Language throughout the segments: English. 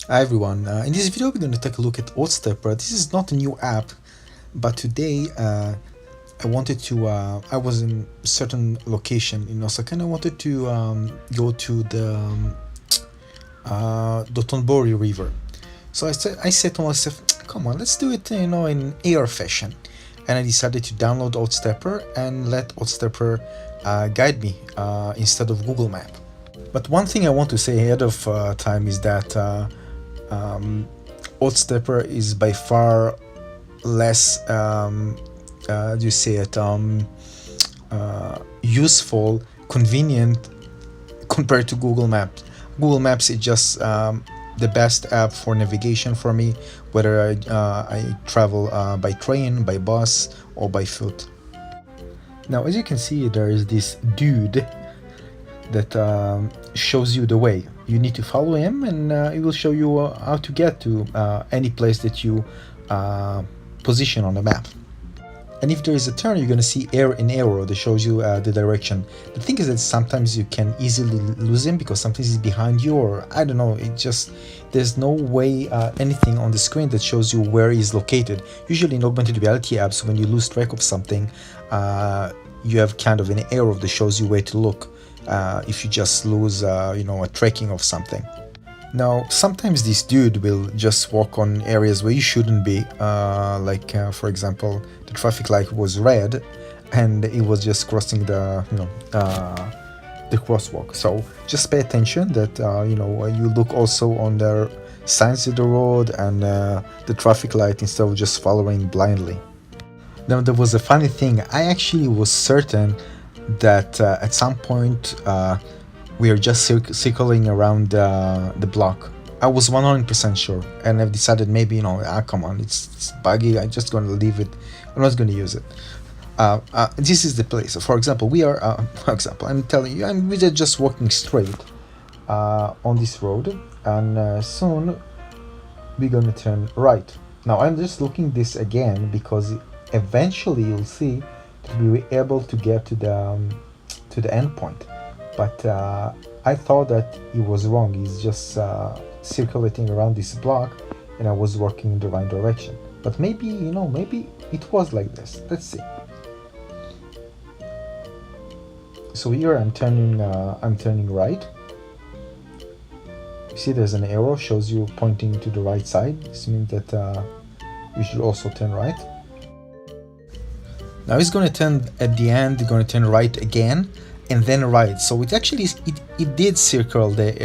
Hi everyone, in this video we're going to take a look at Oddstepper. This is not a new app, but today I was in a certain location in Osaka and I wanted to go to the Dotonbori River. So I said to myself, come on, let's do it, in AR fashion. And I decided to download Oddstepper and let Oddstepper guide me instead of Google Map. But one thing I want to say ahead of time is that Oddstepper is by far less, do you say it, useful, convenient compared to Google Maps. Google Maps is just the best app for navigation for me, whether I travel by train, by bus, or by foot. Now, as you can see, there is this dude that shows you the way. You need to follow him and it will show you how to get to any place that you position on the map. And if there is a turn, you're going to see an arrow that shows you the direction. The thing is that sometimes you can easily lose him because sometimes he's behind you, or I don't know, there's no way anything on the screen that shows you where he's located. Usually in augmented reality apps, when you lose track of something, you have kind of an arrow that shows you where to look. If you just lose, a tracking of something. Now, sometimes this dude will just walk on areas where you shouldn't be, for example, the traffic light was red, and it was just crossing the crosswalk. So just pay attention that you look also on the signs of the road and the traffic light instead of just following blindly. Now, there was a funny thing. I actually was certain that at some point we are just circling around the block. I was 100% sure, and I've decided maybe, come on, it's buggy, I'm just going to leave it, I'm not going to use it. This is the place. For example, I'm telling you, we're just walking straight on this road, and soon we're going to turn right. Now, I'm just looking this again because eventually you'll see that we were able to get to the end point. But I thought that it was wrong. He's just circulating around this block, and I was working in the right direction. But maybe, maybe it was like this. Let's see. So here I'm turning right. You see, there's an arrow shows you pointing to the right side. This means that you should also turn right. Now it's going to turn at the end. It's going to turn right again, and then right. So it actually it did circle the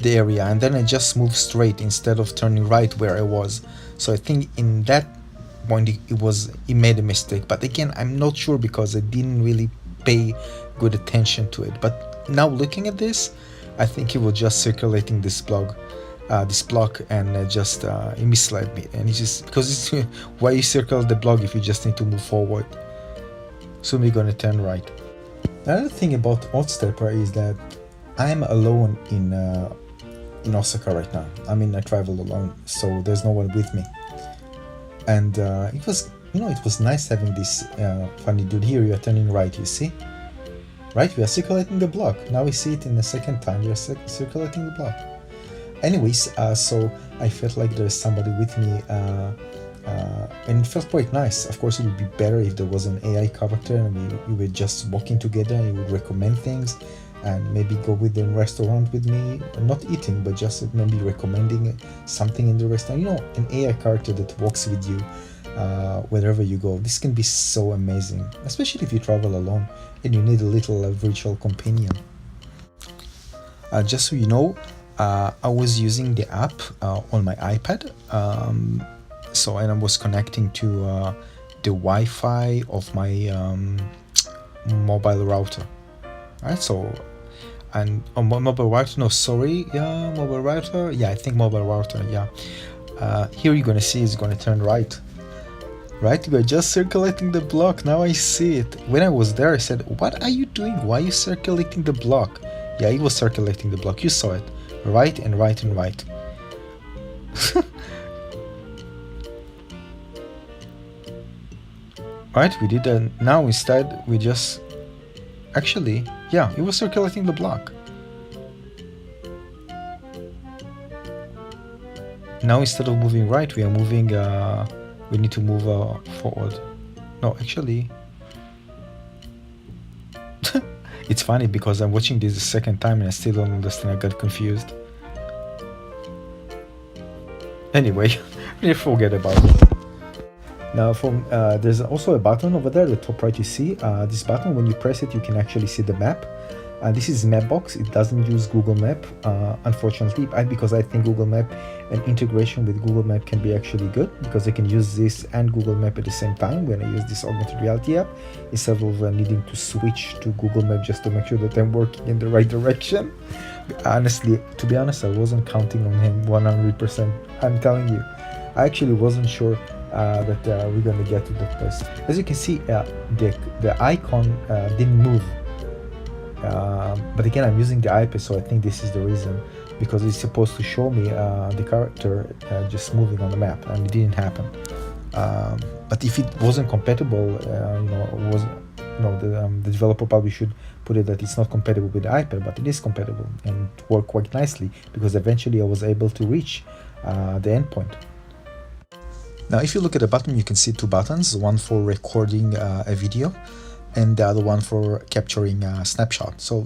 area, and then I just moved straight instead of turning right where I was. So I think in that point it made a mistake. But again, I'm not sure because I didn't really pay good attention to it. But now looking at this, I think it was just circulating this block, and just it misled me. And it's just because it's why you circle the block if you just need to move forward. Soon we're gonna turn right. Another thing about Oddstepper is that I'm alone in Osaka right now. I mean, I travel alone, so there's no one with me. And it was nice having this funny dude here. You are turning right, you see? Right, we are circulating the block. Now we see it in the second time. We are circulating the block. Anyways, so I felt like there's somebody with me, and it felt quite nice. Of course, it would be better if there was an AI character and we were just walking together and he would recommend things and maybe go with the restaurant with me, not eating, but just maybe recommending something in the restaurant. An AI character that walks with you wherever you go. This can be so amazing, especially if you travel alone and you need a little virtual companion. Just so you know, I was using the app on my iPad, and I was connecting to the Wi-Fi of my mobile router. Right, so and on mobile router, mobile router, I think mobile router, here you're gonna see it's gonna turn right. Right, we're just circulating the block. Now I see it. When I was there, I said, "What are you doing? Why are you circulating the block?" Yeah, he was circulating the block. You saw it. Right and right and right. Right, we did that. Now instead we just actually, it was circulating the block. Now instead of moving right, we are moving, we need to move forward. No, actually, it's funny because I'm watching this the second time and I still don't understand. I got confused. Anyway, forget about it. Now there's also a button over there at the top right. You see this button, when you press it you can actually see the map. This is Mapbox. It doesn't use Google Map, unfortunately, because I think Google Map and integration with Google Map can be actually good, because I can use this and Google Map at the same time when I use this augmented reality app, instead of needing to switch to Google Map just to make sure that I'm working in the right direction. Honestly, to be honest, I wasn't counting on him 100%. I'm telling you, I actually wasn't sure that we're gonna get to that place. As you can see, the icon didn't move. But again, I'm using the iPad, so I think this is the reason, because it's supposed to show me the character just moving on the map, and it didn't happen. But if it wasn't compatible, the developer probably should put it that it's not compatible with the iPad, but it is compatible and it worked quite nicely, because eventually I was able to reach the endpoint. Now, if you look at the button, you can see two buttons, one for recording a video and the other one for capturing a snapshot. So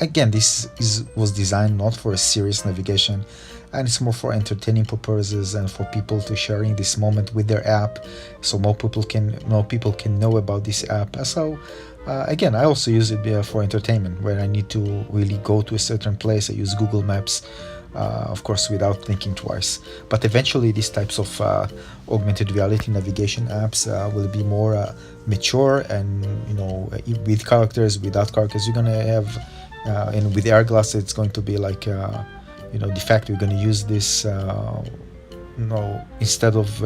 again, this was designed not for a serious navigation, and it's more for entertaining purposes and for people to sharing this moment with their app, so more people can know about this app. So again, I also use it for entertainment. When I need to really go to a certain place, I use Google Maps, of course without thinking twice. But eventually these types of augmented reality navigation apps will be more mature, and with characters, without characters, you're gonna have and with AR glasses it's going to be like de facto you're going to use this instead of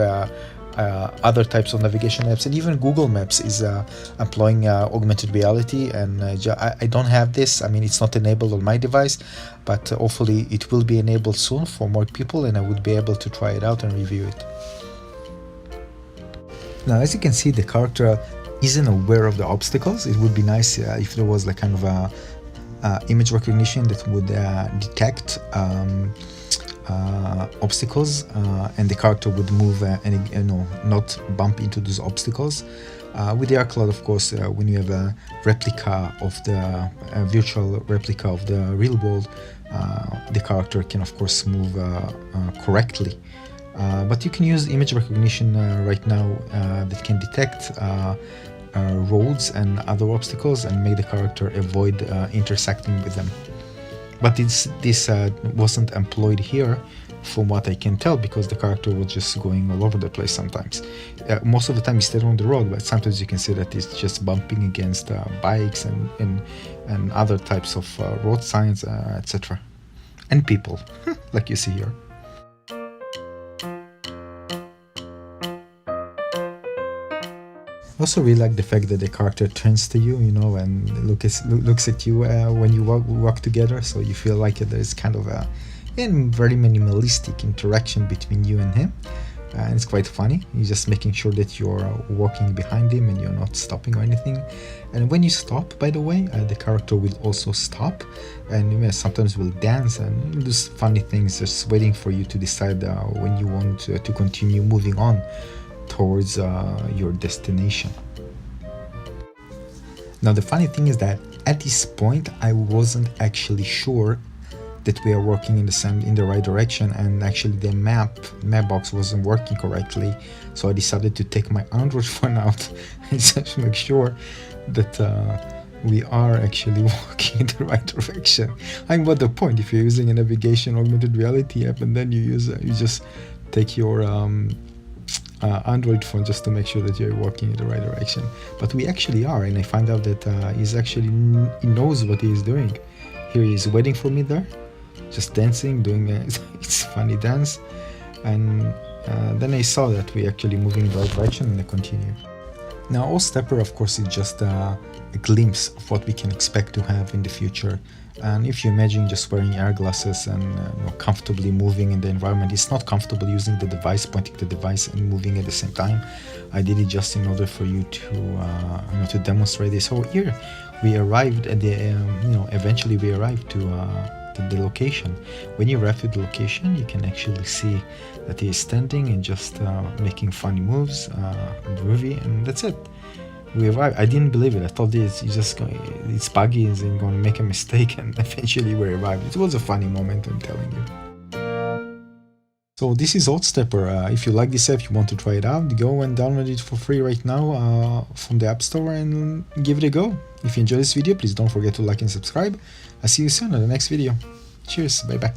other types of navigation apps. And even Google Maps is employing augmented reality, and I don't have this. I mean, it's not enabled on my device, but hopefully it will be enabled soon for more people, and I would be able to try it out and review it. Now, as you can see, the character isn't aware of the obstacles. It would be nice if there was like kind of a image recognition that would detect obstacles, and the character would move and not bump into those obstacles. With the AR Cloud, of course, when you have a replica of the virtual replica of the real world, the character can of course move correctly. But you can use image recognition right now that can detect roads and other obstacles and make the character avoid intersecting with them. But this wasn't employed here, from what I can tell, because the character was just going all over the place sometimes. Most of the time he stayed on the road, but sometimes you can see that it's just bumping against bikes and other types of road signs, etc. And people, like you see here. I also really like the fact that the character turns to you, and looks at you when you walk together, so you feel like there's kind of a very minimalistic interaction between you and him, and it's quite funny. You're just making sure that you're walking behind him and you're not stopping or anything. And when you stop, by the way, the character will also stop, and sometimes will dance and do funny things, just waiting for you to decide when you want to continue moving on towards your destination. Now, the funny thing is that at this point I wasn't actually sure that we are working in the right direction, and actually the Mapbox wasn't working correctly, so I decided to take my Android phone out and just make sure that we are actually walking in the right direction. I mean, what the point if you're using a navigation augmented reality app and then you just take your Android phone just to make sure that you're walking in the right direction. But we actually are, and I find out that he knows what he is doing. Here he is waiting for me there, just dancing, doing it's funny dance, and then I saw that we're actually moving in the right direction, and I continued. Now, Oddstepper, of course, is just a glimpse of what we can expect to have in the future. And if you imagine just wearing AR glasses and comfortably moving in the environment, it's not comfortable using the device, pointing the device and moving at the same time. I did it just in order for you to to demonstrate this. So here we arrived at the eventually we arrived to the location. When you arrive to the location, you can actually see that he is standing and just making funny moves in the movie, and that's it. We arrived. I didn't believe it. I thought it's buggy and going to make a mistake, and eventually we arrived. It was a funny moment, I'm telling you. So this is Oddstepper. If you like this app, you want to try it out, go and download it for free right now from the App Store and give it a go. If you enjoyed this video, please don't forget to like and subscribe. I'll see you soon on the next video. Cheers, bye bye.